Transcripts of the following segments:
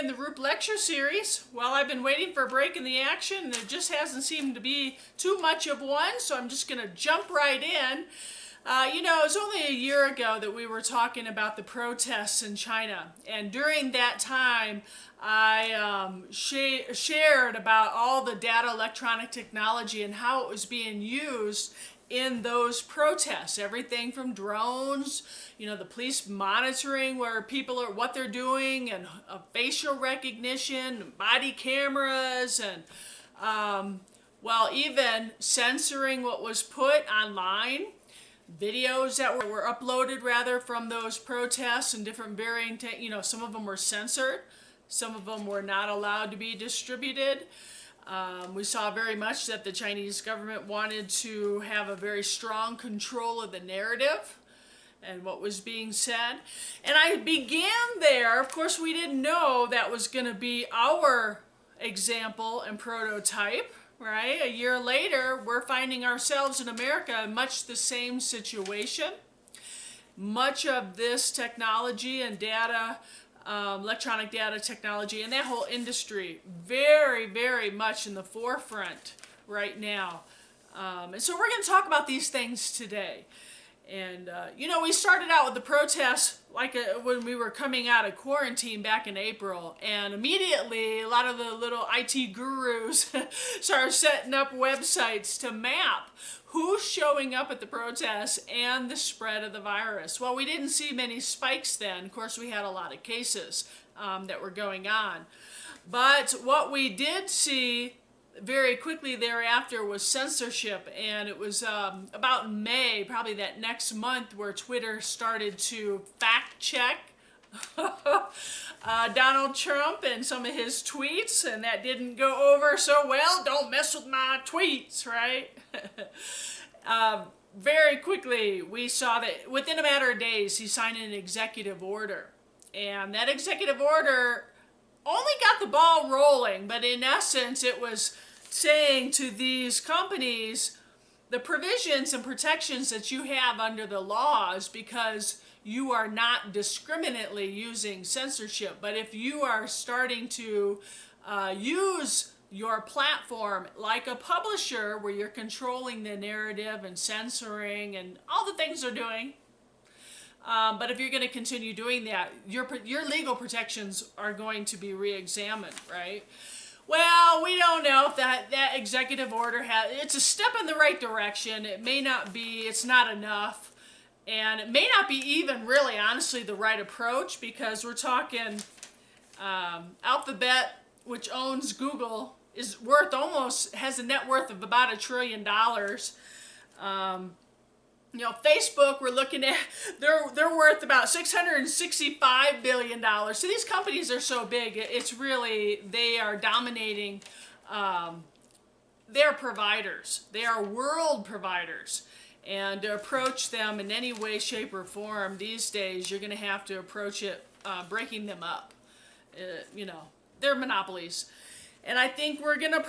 the Roop lecture series. Well, I've been waiting for a break in the action. There just hasn't seemed to be too much of one, so I'm just going to jump right in. It was only a year ago that we were talking about the protests in China, and during that time I shared about all the data electronic technology and how it was being used in those protests. Everything from drones, the police monitoring where people are, what they're doing, and facial recognition, body cameras, and even censoring what was put online. Videos that were uploaded from those protests and different varying, some of them were censored, some of them were not allowed to be distributed. We saw very much that the Chinese government wanted to have a very strong control of the narrative and what was being said. And I began there. Of course, we didn't know that was going to be our example and prototype, right? A year later, we're finding ourselves in America in much the same situation. Much of this technology and data, electronic data technology, and that whole industry, very, very much in the forefront right now. And so we're going to talk about these things today. And, we started out with the protests when we were coming out of quarantine back in April. And immediately, a lot of the little IT gurus started setting up websites to map who's showing up at the protests and the spread of the virus. Well, we didn't see many spikes then. Of course, we had a lot of cases that were going on. But what we did see very quickly thereafter was censorship, and it was about May, probably that next month, where Twitter started to fact check Donald Trump and some of his tweets, and that didn't go over so well. Don't mess with my tweets, right? Very quickly we saw that within a matter of days he signed an executive order, and that executive order only got the ball rolling, but in essence it was saying to these companies the provisions and protections that you have under the laws, because you are not discriminately using censorship. But if you are starting to use your platform like a publisher, where you're controlling the narrative and censoring and all the things they're doing, but if you're going to continue doing that, your legal protections are going to be re-examined, right? Well, we don't know if that executive order it's a step in the right direction. It may not be, it's not enough. And it may not be even really, honestly, the right approach, because we're talking Alphabet, which owns Google, has a net worth of about $1 trillion. Facebook, we're looking at, they're worth about $665 billion. So these companies are so big, it's really, they are dominating their providers. They are world providers. And to approach them in any way, shape, or form these days, you're going to have to approach it breaking them up. They're monopolies. And I think we're going to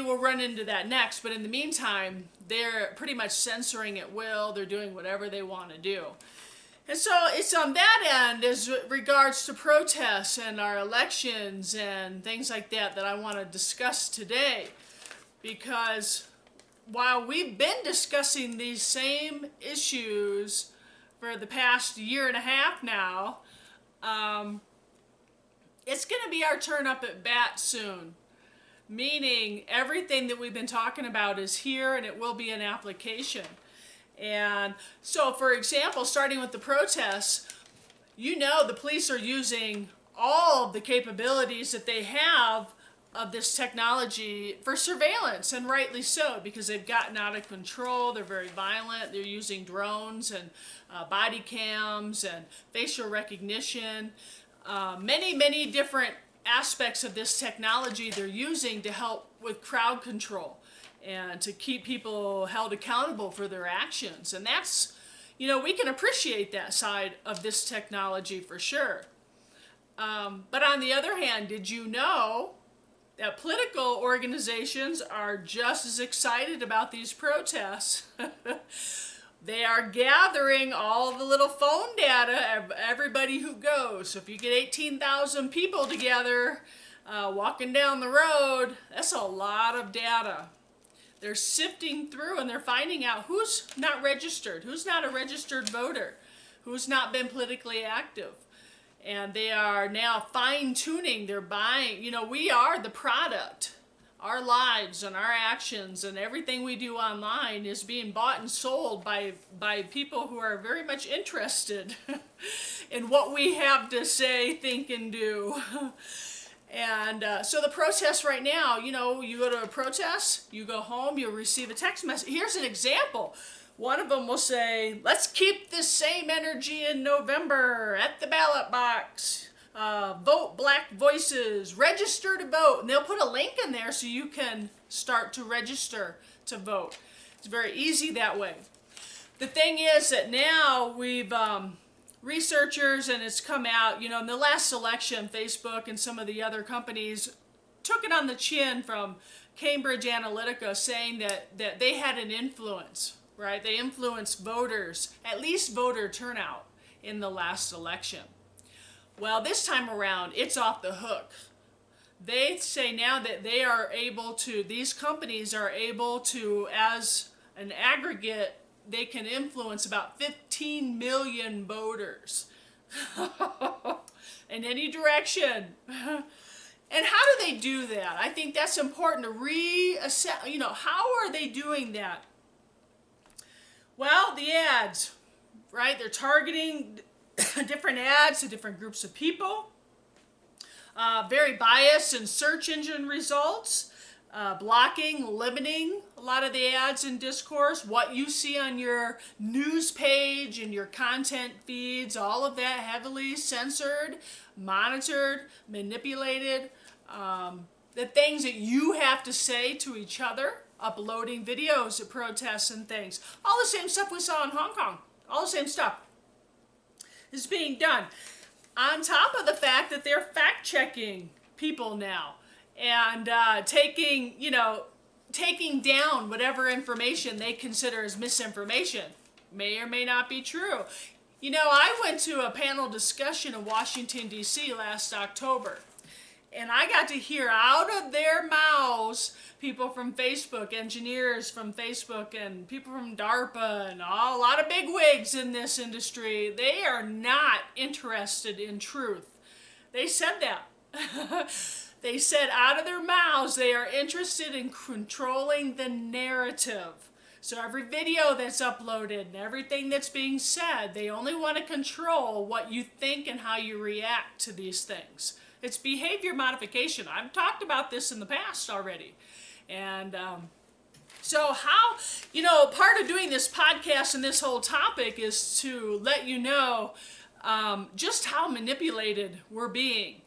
we'll run into that next. But in the meantime, they're pretty much censoring at will. They're doing whatever they want to do. And so it's on that end as regards to protests and our elections and things like that I want to discuss today. Because while we've been discussing these same issues for the past year and a half now, it's going to be our turn up at bat soon. Meaning everything that we've been talking about is here, and it will be in application. And so, for example, starting with the protests, the police are using all of the capabilities that they have of this technology for surveillance, and rightly so, because they've gotten out of control. They're very violent. They're using drones and body cams and facial recognition. Many different aspects of this technology they're using to help with crowd control and to keep people held accountable for their actions. And that's, we can appreciate that side of this technology for sure. But on the other hand, did you know that political organizations are just as excited about these protests? They are gathering all the little phone data of everybody who goes. So if you get 18,000 people together walking down the road, that's a lot of data. They're sifting through and they're finding out who's not registered, who's not a registered voter, who's not been politically active. And they are now fine-tuning, they're buying. You know, we are the product. Our lives and our actions and everything we do online is being bought and sold by people who are very much interested in what we have to say, think, and do. And so the protests right now, you know, you go to a protest, you go home, you'll receive a text message. Here's an example. One of them will say, let's keep this same energy in November at the ballot box. Vote Black Voices, register to vote. And they'll put a link in there so you can start to register to vote. It's very easy that way. The thing is that now we've, researchers, and it's come out, you know, in the last election, Facebook and some of the other companies took it on the chin from Cambridge Analytica saying that they had an influence, right? They influenced voters, at least voter turnout in the last election. Well, this time around, it's off the hook. They say now that they are able to, these companies are able to, as an aggregate, they can influence about 15 million voters in any direction. And how do they do that? I think that's important to reassess, you know, how are they doing that? Well, the ads, right? They're targeting different ads to different groups of people. Very biased in search engine results. Blocking, limiting a lot of the ads and discourse, what you see on your news page and your content feeds, all of that heavily censored, monitored, manipulated. The things that you have to say to each other, uploading videos at protests and things. All the same stuff we saw in Hong Kong. All the same stuff is being done. On top of the fact that they're fact-checking people now. And taking down whatever information they consider as misinformation. May or may not be true. You know, I went to a panel discussion in Washington, D.C. last October. And I got to hear out of their mouths people from Facebook, engineers from Facebook, and people from DARPA, and a lot of bigwigs in this industry. They are not interested in truth. They said that. They said out of their mouths they are interested in controlling the narrative. So every video that's uploaded and everything that's being said, they only want to control what you think and how you react to these things. It's behavior modification. I've talked about this in the past already. And so how, you know, part of doing this podcast and this whole topic is to let you know just how manipulated we're being.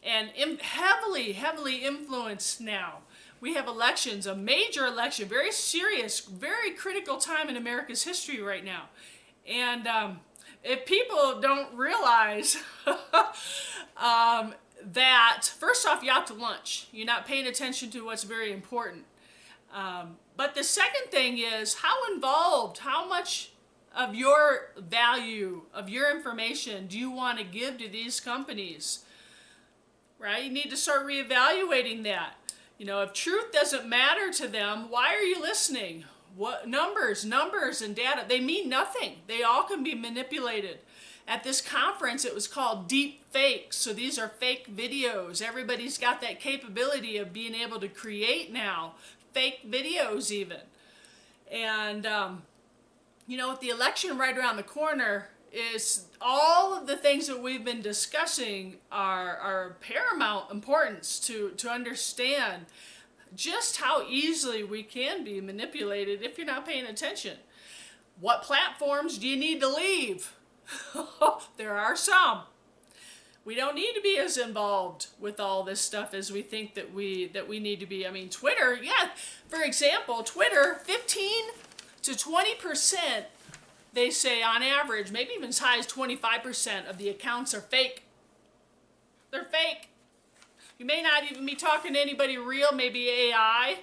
And heavily influenced now. We have elections, a major election, very serious, very critical time in America's history right now. And if people don't realize that, first off, you're out to lunch. You're not paying attention to what's very important. But the second thing is how involved, how much of your value, of your information do you want to give to these companies? Right? You need to start reevaluating that. You know, if truth doesn't matter to them, why are you listening? What numbers and data, they mean nothing. They all can be manipulated. At this conference, it was called deep fakes. So these are fake videos. Everybody's got that capability of being able to create now fake videos even. And, you know, with the election right around the corner, is all of the things that we've been discussing are paramount importance to understand just how easily we can be manipulated if you're not paying attention. What platforms do you need to leave? There are some. We don't need to be as involved with all this stuff as we think that we need to be. I mean, Twitter, yeah, for example, Twitter, 15 to 20%, they say on average, maybe even as high as 25% of the accounts are fake. They're fake. You may not even be talking to anybody real, maybe AI,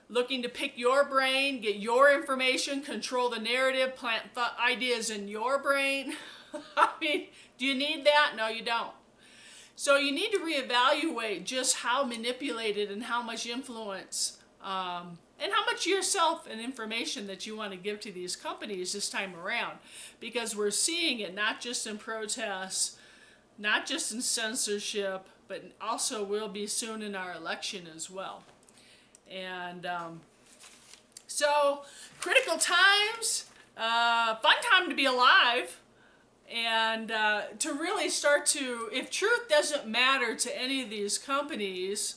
looking to pick your brain, get your information, control the narrative, plant ideas in your brain. I mean, do you need that? No, you don't. So you need to reevaluate just how manipulated and how much influence and how much yourself and information that you want to give to these companies this time around. Because we're seeing it not just in protests, not just in censorship, but also will be soon in our election as well. And so, critical times, fun time to be alive. And to really start to, if truth doesn't matter to any of these companies,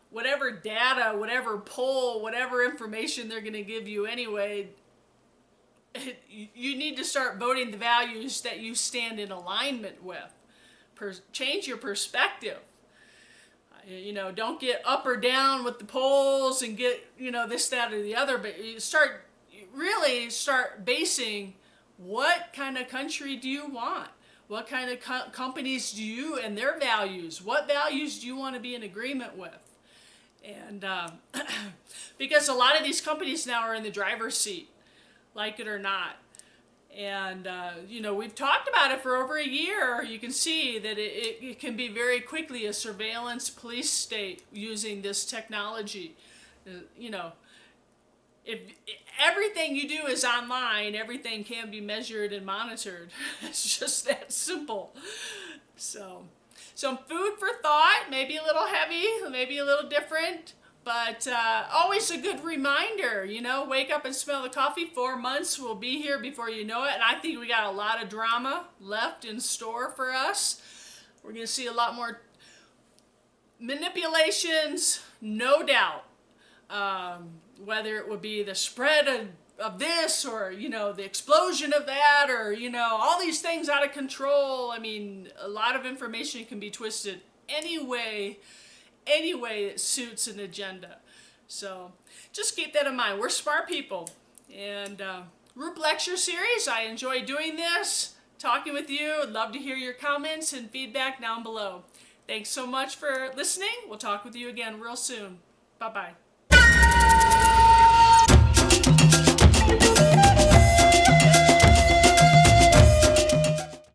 whatever data, whatever poll, whatever information they're going to give you anyway, you need to start voting the values that you stand in alignment with. Change your perspective. You know, don't get up or down with the polls and get, you know, this, that, or the other, but you really start basing what kind of country do you want? What kind of companies do you and their values? What values do you want to be in agreement with? And because a lot of these companies now are in the driver's seat, like it or not. And, you know, we've talked about it for over a year. You can see that it can be very quickly a surveillance police state using this technology. You know, if everything you do is online, everything can be measured and monitored. It's just that simple. So, some food for thought, maybe a little heavy, maybe a little different, but always a good reminder, you know, wake up and smell the coffee. 4 months will be here before you know it, and I think we got a lot of drama left in store for us. We're going to see a lot more manipulations, no doubt. Whether it would be the spread of this or, you know, the explosion of that or, you know, all these things out of control. I mean, a lot of information can be twisted any way it suits an agenda. So just keep that in mind. We're smart people. And group lecture series, I enjoy doing this, talking with you. I'd love to hear your comments and feedback down below. Thanks so much for listening. We'll talk with you again real soon. Bye-bye.